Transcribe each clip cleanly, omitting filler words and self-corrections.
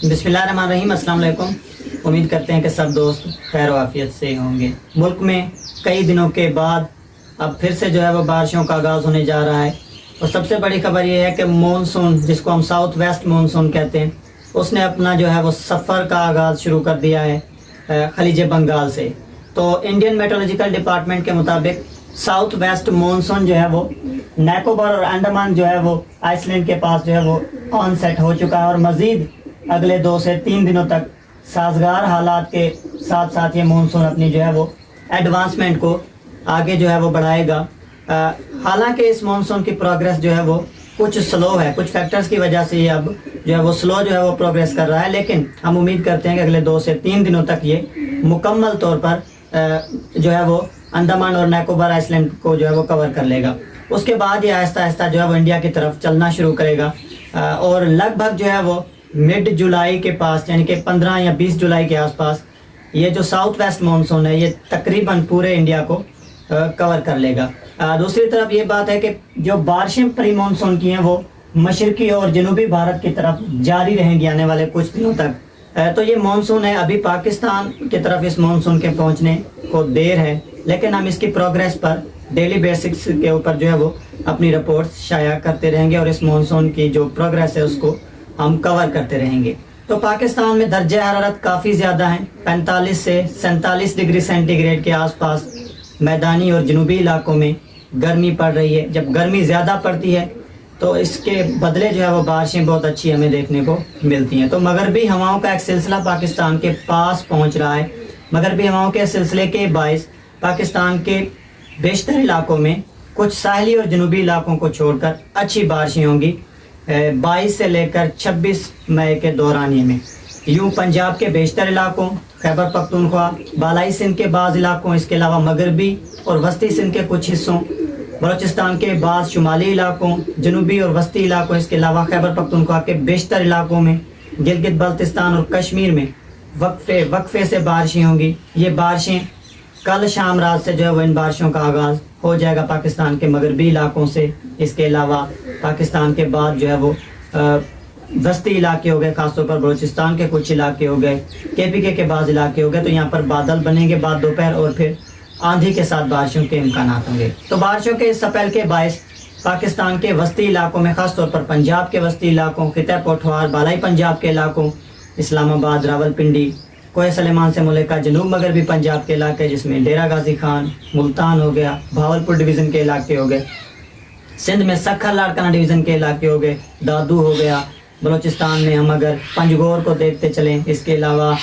بسم اللہ الرحمن الرحیم۔ السلام علیکم۔ امید کرتے ہیں کہ سب دوست خیر و عافیت سے ہوں گے۔ ملک میں کئی دنوں کے بعد اب پھر سے جو ہے وہ بارشوں کا آغاز ہونے جا رہا ہے، اور سب سے بڑی خبر یہ ہے کہ مونسون، جس کو ہم ساؤتھ ویسٹ مونسون کہتے ہیں، اس نے اپنا جو ہے وہ سفر کا آغاز شروع کر دیا ہے خلیج بنگال سے۔ تو انڈین میٹرولوجیکل ڈپارٹمنٹ کے مطابق ساؤتھ ویسٹ مونسون جو ہے وہ نیکوبار اور انڈمان جو ہے وہ آئس لینڈ کے پاس جو ہے وہ آن سیٹ ہو چکا ہے، اور مزید اگلے 2 سے 3 دنوں تک سازگار حالات کے ساتھ ساتھ یہ مونسون اپنی جو ہے وہ ایڈوانسمنٹ کو آگے جو ہے وہ بڑھائے گا۔ حالانکہ اس مونسون کی پروگریس جو ہے وہ کچھ سلو ہے، کچھ فیکٹرز کی وجہ سے یہ اب جو ہے وہ سلو جو ہے وہ پروگریس کر رہا ہے، لیکن ہم امید کرتے ہیں کہ اگلے 2 سے 3 دنوں تک یہ مکمل طور پر جو ہے وہ انڈمان اور نیکوبار آئس لینڈ کو جو ہے وہ کور کر لے گا۔ اس کے بعد یہ آہستہ آہستہ جو ہے وہ انڈیا کی طرف چلنا شروع کرے گا، اور لگ بھگ جو ہے وہ مڈ جولائی کے پاس، یعنی کہ 15 یا 20 جولائی کے آس پاس یہ جو ساؤتھ ویسٹ مونسون ہے یہ تقریباً پورے انڈیا کو کور کر لے گا۔ دوسری طرف یہ بات ہے کہ جو بارشیں پری مونسون کی ہیں وہ مشرقی اور جنوبی بھارت کی طرف جاری رہیں گی آنے والے کچھ دنوں تک۔ تو یہ مونسون ہے، ابھی پاکستان کی طرف اس مونسون کے پہنچنے کو دیر ہے، لیکن ہم اس کی پروگریس پر ڈیلی بیسکس کے اوپر جو ہے وہ اپنی رپورٹس شائع کرتے رہیں گے، اور اس مونسون کی جو پروگریس ہے اس کو ہم کور کرتے رہیں گے۔ تو پاکستان میں درجہ حرارت کافی زیادہ ہیں، 45 سے 47 ڈگری سینٹی گریڈ کے آس پاس میدانی اور جنوبی علاقوں میں گرمی پڑ رہی ہے۔ جب گرمی زیادہ پڑتی ہے تو اس کے بدلے جو ہے وہ بارشیں بہت اچھی ہمیں دیکھنے کو ملتی ہیں۔ تو مغربی ہواؤں کا ایک سلسلہ پاکستان کے پاس پہنچ رہا ہے۔ مغربی ہواؤں کے سلسلے کے باعث پاکستان کے بیشتر علاقوں میں کچھ ساحلی اور جنوبی علاقوں کو چھوڑ کر اچھی بارشیں ہوں گی 22 سے لے کر 26 مئی کے دورانیے میں۔ یوں پنجاب کے بیشتر علاقوں، خیبر پختونخوا، بالائی سندھ کے بعض علاقوں، اس کے علاوہ مغربی اور وسطی سندھ کے کچھ حصوں، بلوچستان کے بعض شمالی علاقوں، جنوبی اور وسطی علاقوں، اس کے علاوہ خیبر پختونخوا کے بیشتر علاقوں میں، گلگت بلتستان اور کشمیر میں وقفے سے بارشیں ہوں گی۔ یہ بارشیں کل شام رات سے جو ہے وہ ان بارشوں کا آغاز ہو جائے گا پاکستان کے مغربی علاقوں سے۔ اس کے علاوہ پاکستان کے بعد جو ہے وہ وسطی علاقے ہو گئے، خاص طور پر بلوچستان کے کچھ علاقے ہو گئے، KPK کے بعض علاقے ہو گئے، تو یہاں پر بادل بنیں گے بعد دوپہر، اور پھر آندھی کے ساتھ بارشوں کے امکانات ہوں گے۔ تو بارشوں کے اس سپیل کے باعث پاکستان کے وسطی علاقوں میں، خاص طور پر پنجاب کے وسطی علاقوں، خطہ پوٹھوار، بالائی پنجاب کے علاقوں، اسلام آباد، راولپنڈی، کوہ سلیمان سے ملکہ جنوب مغربی پنجاب کے علاقے جس میں ڈیرہ غازی خان، ملتان ہو گیا، بھاولپور ڈویژن کے علاقے ہو گئے، سندھ میں سکھر لاڑکانہ ڈویژن کے علاقے ہو گئے، دادو ہو گیا، بلوچستان میں ہم اگر پنجگور کو دیکھتے چلیں، اس کے علاوہ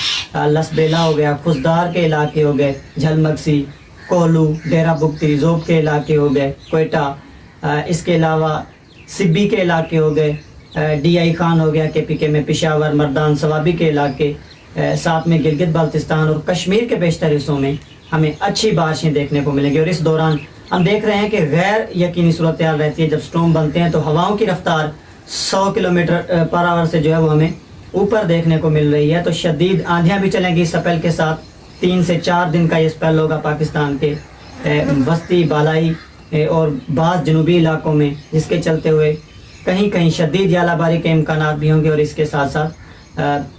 لسبیلا ہو گیا، خزدار کے علاقے ہو گئے، جھل مگسی، کوہلو، ڈیرہ بگٹی، زوب کے علاقے ہو گئے، کوئٹہ، اس کے علاوہ سبی کے علاقے ہو گئے، DI خان ہو گیا KPK میں، پشاور، مردان، سوابی کے علاقے، ساتھ میں گلگت بلتستان اور کشمیر کے بیشتر حصوں میں ہمیں اچھی بارشیں دیکھنے کو ملیں گی۔ اور اس دوران ہم دیکھ رہے ہیں کہ غیر یقینی صورتحال رہتی ہے۔ جب سٹورم بنتے ہیں تو ہواؤں کی رفتار 100 کلومیٹر پر آور سے جو ہے وہ ہمیں اوپر دیکھنے کو مل رہی ہے۔ تو شدید آندھیاں بھی چلیں گی سپیل کے ساتھ۔ 3 سے 4 دن کا یہ سپیل ہوگا پاکستان کے وسطی، بالائی اور بعض جنوبی علاقوں میں، جس کے چلتے ہوئے کہیں کہیں شدید ژالہ باری کے امکانات بھی ہوں گے، اور اس کے ساتھ ساتھ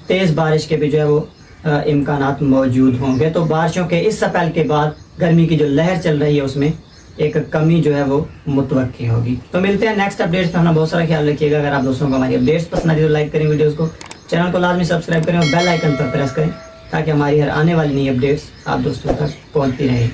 تیز بارش کے بھی جو ہے وہ امکانات موجود ہوں گے۔ تو بارشوں کے اس سپیل کے بعد گرمی کی جو لہر چل رہی ہے اس میں ایک کمی جو ہے وہ متوقع ہوگی۔ تو ملتے ہیں نیکسٹ اپڈیٹس پہ۔ اپنا بہت سارا خیال رکھیے گا۔ اگر آپ دوستوں کو ہماری اپڈیٹس پسند آئی تو لائک کریں ویڈیوز کو، چینل کو لازمی سبسکرائب کریں اور بیل آئیکن پر پریس کریں تاکہ ہماری ہر آنے والی نئی اپڈیٹس آپ دوستوں تک پہنچتی رہیں۔